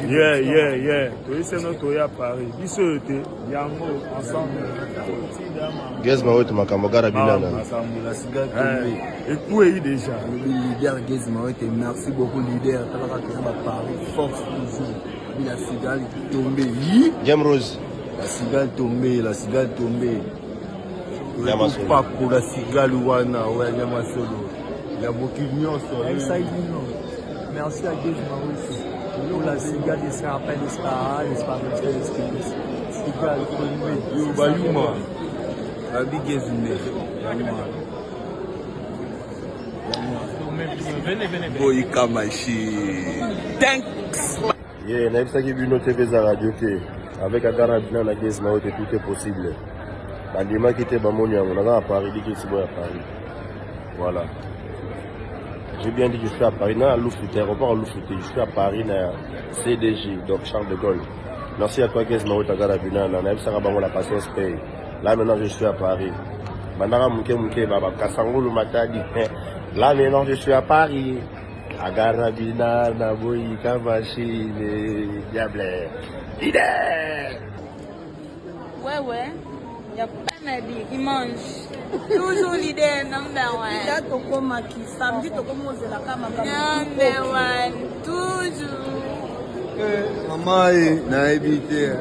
Yeah. Tu sais, nous à Paris. Ils sont Yango ensemble. Gaz Maote Makamogara Binana. Et où est-il déjà? Le leader Gaz Maote, merci beaucoup, leader. Paris, force toujours. La cigale tombée. Jam Rose. La cigale tombée. Yamasolo. Pas pour la cigale Wana, ouais, Yamasolo. Il y a beaucoup de nuances. Merci à Gaz Maote. Pour la cigale, il se rappelle l'espace, cigale tombée. Yo, Bayuma. La big Gazine. Boy, Kamashi. Thanks. Yeah, Naïfsaki Buno TV za radio T. Avec Agara Bina na Gaz Maote, tout est possible. Bandima qui était Bamoni, on a à Paris, dit qu'il à Paris. Voilà. J'ai bien dit que je suis à Paris, dans Loufouté, aéroport à Loufouté. Je suis à Paris, dans CDJ, donc Charles de Gaulle. Merci à toi, Gaz Maote, Agara Bina, na Naïfsaka Bango, la patience paye. Là maintenant, je suis à Paris. Bandara Mouké, Baba Kassangolo Matadi. Là maintenant, je suis à Paris. Agara Bina, Naboyi, Kamashi, Diable. Leader! Ouais. Il y a pas de qui mange. Toujours leader number one. Là, tu comme qui samedi, tu commences la caméra. Number one. Toujours. Maman, na évité.